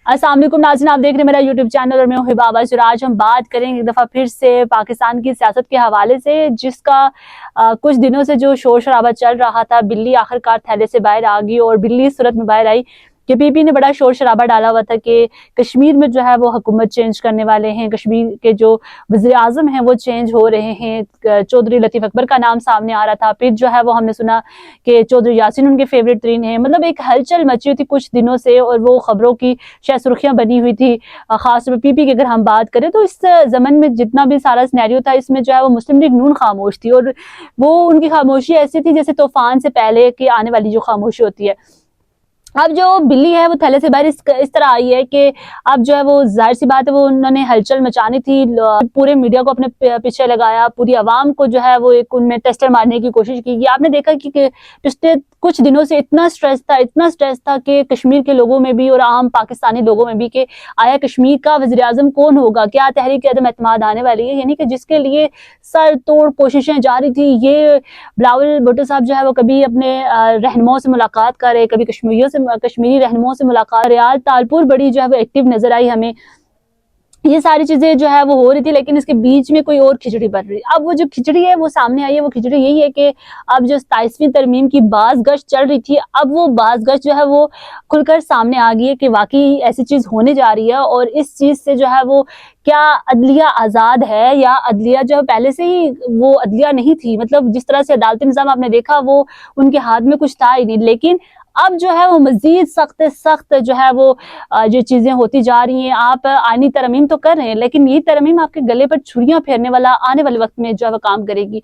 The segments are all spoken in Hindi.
अस्सलाम वालेकुम नाज़रीन, आप देख रहे हैं मेरा यूट्यूब चैनल और मैं हूं हिबा अब्बास। और आज हम बात करेंगे एक दफ़ा फिर से पाकिस्तान की सियासत के हवाले से, जिसका कुछ दिनों से जो शोर शराबा चल रहा था। बिल्ली आखिरकार थैले से बाहर आ गई और बिल्ली इस सूरत में बाहर आई कि पीपी ने बड़ा शोर शराबा डाला हुआ था कि कश्मीर में जो है वो हुकूमत चेंज करने वाले हैं, कश्मीर के जो वज़ीर आज़म हैं वो चेंज हो रहे हैं। चौधरी लतीफ़ अकबर का नाम सामने आ रहा था। फिर जो है वो हमने सुना कि चौधरी यासीन उनके फेवरेट तरीन हैं। मतलब एक हलचल मची हुई थी कुछ दिनों से और वो खबरों की शायद सुर्खियां बनी हुई थी। खासतौर पर पीपी की अगर हम बात करें तो इस जमन में जितना भी सारा सिनेरियो था, इसमें जो है वो मुस्लिम लीग नून खामोश थी और वो उनकी खामोशी ऐसी थी जैसे तूफान से पहले की आने वाली जो खामोशी होती है। अब जो बिल्ली है वो थैले से बाहर इस तरह आई है कि अब जो है वो जाहिर सी बात है वो उन्होंने हलचल मचानी थी। पूरे मीडिया को अपने पीछे लगाया, पूरी आवाम को जो है वो एक उनमें टेस्टर मारने की कोशिश की। आपने देखा कि पिछले कुछ दिनों से इतना स्ट्रेस था कि कश्मीर के लोगों में भी और आम पाकिस्तानी लोगों में भी कि आया कश्मीर का वज़ीर आज़म कौन होगा, क्या तहरीक अदम एतमाद आने वाली है, यानी कि जिसके लिए सर तोड़ कोशिशें जारी थी। ये बिलावल भुट्टो साहब जो है वो कभी अपने रहनुमाओं से मुलाकात कर रहे, कभी कश्मीरी रहनुमाओं से मुलाकात। रियाल तालपुर बड़ी जो है वो एक्टिव नजर आई हमें। ये सारी चीजें जो है वो हो रही थी, लेकिन इसके बीच में कोई और खिचड़ी बन रही। अब वो जो खिचड़ी है वो सामने आई है। वो खिचड़ी यही है कि अब जो 27वीं तरमीम की बाज गश्त चल रही थी, अब वो बाज गश्त जो है वो खुलकर सामने आ गई है कि वाकई ऐसी चीज होने जा रही है। और इस चीज से जो है वो क्या अदलिया आजाद है या अदलिया जो पहले से ही वो अदलिया नहीं थी। मतलब जिस तरह से अदालती निजाम आपने देखा वो उनके हाथ में कुछ था ही नहीं, लेकिन अब जो है वो मजीद सख्त जो है वो जो चीजें होती जा रही हैं। आप आईनी तरमीम तो कर रहे हैं, लेकिन ये तरमीम आपके गले पर छुरियां फेरने वाला आने वाले वक्त में जो है वो काम करेगी।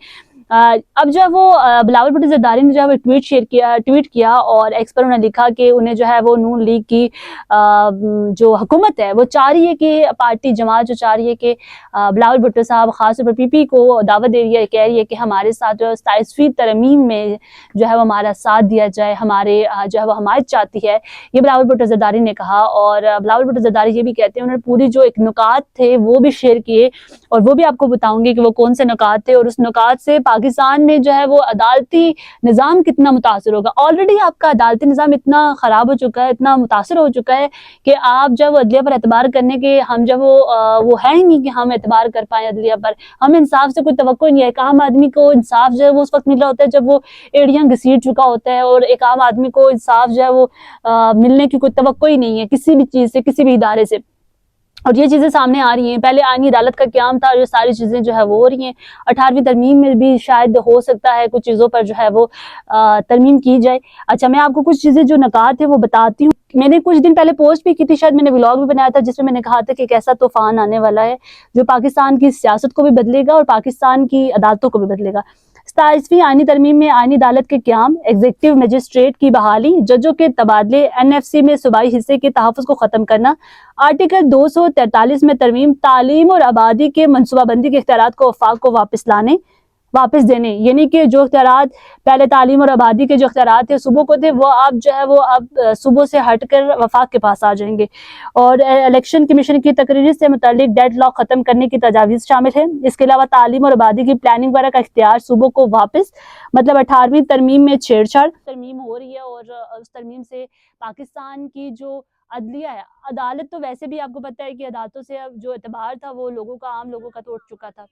अब जो है वो बिलावल भुट्टो जरदारी ने जो है वो ट्वीट किया और एक्स पर उन्होंने लिखा कि उन्हें जो है वो नून लीग की जो हुकूमत है वो चाह रही है कि पार्टी जमात जो चाह रही है कि बिलावल भुट्टो साहब खासतौर पर पीपी को दावत दे रही है, कह रही है कि हमारे साथ जो 27वीं तरमीम में जो है वो हमारा साथ दिया जाए, हमारे जो है वो हमायत चाहती है। ये बिलावल भुट्टो जरदारी ने कहा। और बिलावल भुट्टो जरदारी ये भी कहते हैं, उन्होंने पूरी जो एक नुकात थे वो भी शेयर किए और वो भी आपको बताऊंगी कि वो कौन से नुकात थे और उस नुकात से पाकिस्तान में जो है वो अदालती निज़ाम कितना मुतासर होगा। ऑलरेडी आपका अदालती निज़ाम इतना ख़राब हो चुका है, इतना मुतासर हो चुका है कि आप जब अदलिया पर एतबार करने के हम जब वो है ही नहीं कि हम एतबार कर पाए अदलिया पर। हम इंसाफ से कोई तवक्को नहीं है। एक आम आदमी को इंसाफ जो है वो उस वक्त मिल रहा होता है जब वो एड़ियां घसीट चुका होता है और एक आम आदमी को इंसाफ जो है वो मिलने की कोई तवक्को ही नहीं है किसी भी चीज़ से, किसी भी इदारे से। और ये चीजें सामने आ रही हैं। पहले आईनी अदालत का क्याम था, जो सारी चीजें जो है वो हो रही हैं। 18वीं तरमीम में भी शायद हो सकता है कुछ चीजों पर जो है वो तरमीम की जाए। अच्छा, मैं आपको कुछ चीजें जो नकात है वो बताती हूँ। मैंने कुछ दिन पहले पोस्ट भी की थी, शायद मैंने व्लॉग भी बनाया था, जिसमें मैंने कहा था कि एक ऐसा तूफान आने वाला है जो पाकिस्तान की सियासत को भी बदलेगा और पाकिस्तान की अदालतों को भी बदलेगा। 27वीं आईनी तरमीम में आईनी अदालत के क्याम, एग्जीक्यूटिव मजिस्ट्रेट की बहाली, जजों के तबादले, एनएफसी में सूबाई हिस्से के तहफ़्फ़ुज़ को खत्म करना, आर्टिकल 243 में तरमीम, तालीम और आबादी के मनसूबाबंदी के इख्तियारात को वफाक को वापस देने, यानी कि जो इख्तियारात पहले तालीम और आबादी के जो इख्तियारात थे सूबों को थे, वो अब जो है वो अब सूबों से हटकर वफाक के पास आ जाएंगे। और इलेक्शन कमीशन की तकरीर से मुतालिक डेड लॉक खत्म करने की तजावीज़ शामिल है। इसके अलावा तालीम और आबादी की प्लानिंग वगैरह का इख्तियार सूबों को वापस। मतलब 18वीं तरमीम में छेड़छाड़ तरमीम हो रही है और उस तरमीम से पाकिस्तान की जो अदलिया है, अदालत तो वैसे भी आपको पता है कि अदालतों से अब जो एतबार था वो लोगों का, आम लोगों का तो उठ चुका था।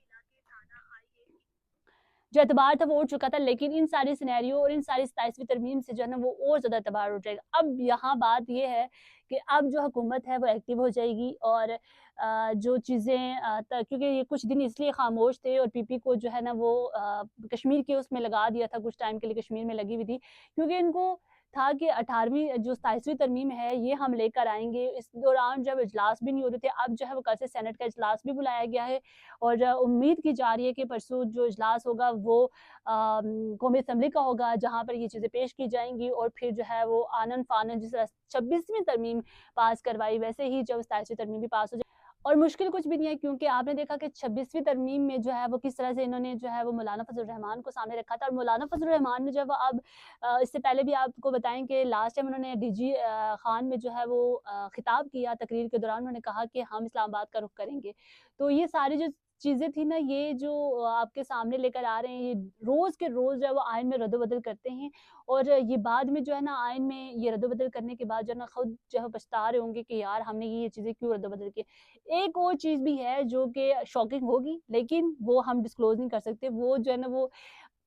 जो एतबार था वो उठ चुका था, लेकिन इन सारी सिनेरियो और इन सारी 27वीं तरमीम से जो है ना वो और ज़्यादा एतबार उठ जाएगा। अब यहाँ बात ये है कि अब जो हुकूमत है वो एक्टिव हो जाएगी और जो चीज़ें क्योंकि ये कुछ दिन इसलिए खामोश थे और पीपी को जो है ना वो कश्मीर के उसमें लगा दिया था, कुछ टाइम के लिए कश्मीर में लगी हुई थी, क्योंकि इनको था कि 18वीं जो 27वीं तरमीम है ये हम लेकर आएंगे। इस दौरान जब इजलास भी नहीं हो रहे थे, अब जो है वो कल से सेनेट का इजलास भी बुलाया गया है और उम्मीद की जा रही है कि परसों जो इजलास होगा वो कौमी असम्बली का होगा, जहाँ पर ये चीज़ें पेश की जाएंगी और फिर जो है वो आनन फानन जिस तरह 26वीं तरमीम पास करवाई वैसे ही जब 27वीं तरमीम भी पास हो जाए। और मुश्किल कुछ भी नहीं है, क्योंकि आपने देखा कि 26वीं तरमीम में जो है वो किस तरह से इन्होंने जो है वो मौलाना फजल रहमान को सामने रखा था। और मौलाना फजल रहमान ने जब अब इससे पहले भी आपको बताएं कि लास्ट टाइम उन्होंने डीजी खान में जो है वो खिताब किया, तकरीर के दौरान उन्होंने कहा कि हम इस्लामाबाद का रुख करेंगे। तो ये सारी जो चीज़ें थी ना, ये जो आपके सामने लेकर आ रहे हैं, ये रोज़ के रोज़ जो है वो आइन में रद्द-बदल करते हैं और ये बाद में जो है ना आइन में ये रद्द-बदल करने के बाद जो है ना खुद जो है पछता रहे होंगे कि यार हमने ये चीज़ें क्यों रद्द-बदल की। एक और चीज़ भी है जो कि शॉकिंग होगी, लेकिन वो हम डिस्क्लोज़ नहीं कर सकते। वो जो है ना वो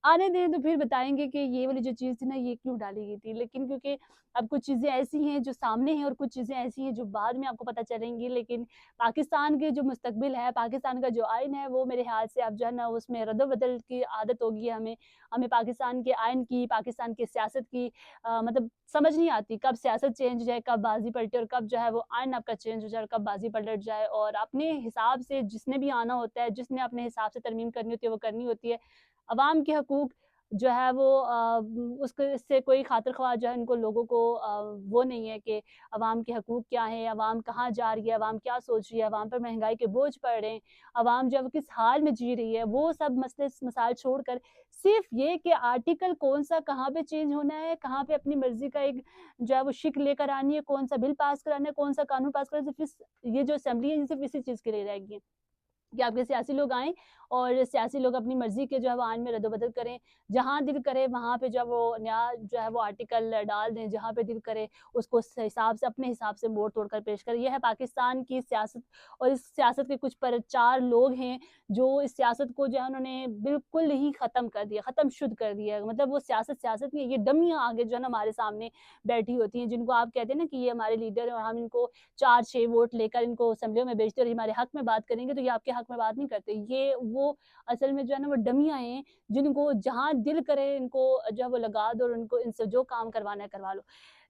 आने दें तो फिर बताएँगे कि ये वाली जो चीज़ थी ना ये क्यों डाली गई थी। लेकिन क्योंकि अब कुछ चीज़ें ऐसी हैं जो सामने हैं और कुछ चीज़ें ऐसी हैं जो बाद में आपको पता चलेंगी। लेकिन पाकिस्तान के जो मुस्तकबिल है, पाकिस्तान का जो आइन है वो मेरे ख़्याल से अब जो है ना उसमें रद्द-बदल की आदत हो गई है हमें। हमें पाकिस्तान के आइन की, पाकिस्तान की सियासत की मतलब समझ नहीं आती कब सियासत चेंज हो जाए, कब बाज़ी पलटे और कब जो है वो आइन आपका चेंज हो जाए और कब बाज़ी पलट जाए। और अपने हिसाब से जिसने भी आना होता है, जिसने अपने हिसाब से तरमीम करनी होती है वो करनी होती है। अवाम के हकूक़ जो है वो उसके इससे कोई ख़ातिर-ख़्वाह जो है इनको लोगों को वो नहीं है कि अवाम के हकूक़ क्या हैं, अवाम कहाँ जा रही है, अवाम क्या सोच रही है, अवाम पर महँगाई के बोझ पड़ रहे हैं, अवाम जो है वो किस हाल में जी रही है, वो सब मसले मसाइल छोड़कर सिर्फ़ ये कि आर्टिकल कौन-सा कहाँ पे चेंज होना है, कहाँ पे अपनी मर्ज़ी का एक जो है वो शिक लेकर आनी है, कौन-सा बिल पास कराना है, कौन-सा कानून पास करना है, सिर्फ़ इस ये जो असेंबली है, ये सिर्फ़ इसी चीज़ के लिए रहेगी। कि आपके सियासी लोग आएँ और सियासी लोग अपनी मर्ज़ी के जो है वो आइन में रद्द-बदल करें। जहाँ दिल करे वहाँ पे जो है वो नया जो है वो आर्टिकल डाल दें, जहाँ पे दिल करे उसको उस हिसाब से अपने हिसाब से मोड़-तोड़ कर पेश करें। ये है पाकिस्तान की सियासत और इस सियासत के कुछ प्रचार लोग हैं, जो इस सियासत को जो है उन्होंने बिल्कुल ही ख़त्म कर दिया, ख़त्म शुद्ध कर दिया। मतलब वो सियासत सियासत नहीं है, ये डमियाँ आगे जो है ना हमारे सामने बैठी होती हैं, जिनको आप कहते हैं ना कि ये हमारे लीडर हैं और हम इनको 4-6 वोट लेकर इनको असेंबलियों में भेजते और ये हमारे हक में बात करेंगे, तो ये आपके हक में बात नहीं करते। ये वो असल में जो है ना वो डमियाँ हैं, जिनको जहाँ दिल करे इनको जो है वो लगा दो और उनको इनसे जो काम करवाना है करवा लो।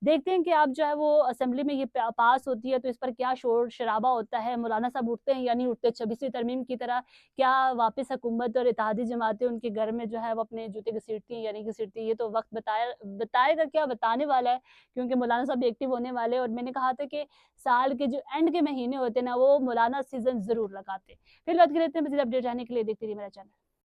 देखते हैं कि अब जो है वो असेंबली में ये पास होती है तो इस पर क्या शोर-शराबा होता है, मौलाना साहब उठते हैं या नहीं उठते, 26वीं तरमीम की तरह क्या वापस हुकूमत और इत्तेहादी जमातें उनके घर में जो है वो अपने जूते घसीटती हैं या नहीं घसीटती, ये तो वक़्त बताएगा क्या बताने वाला है, क्योंकि मौलाना साहब भी एक्टिव होने वाले हैं और मैंने कहा था कि साल के जो एंड के महीने होते हैं ना, वो मौलाना सीज़न ज़रूर लगाते हैं। फिर बात कर लेते हैं मज़ीद अपडेट जानने के लिए देखते रहिए मेरा चैनल।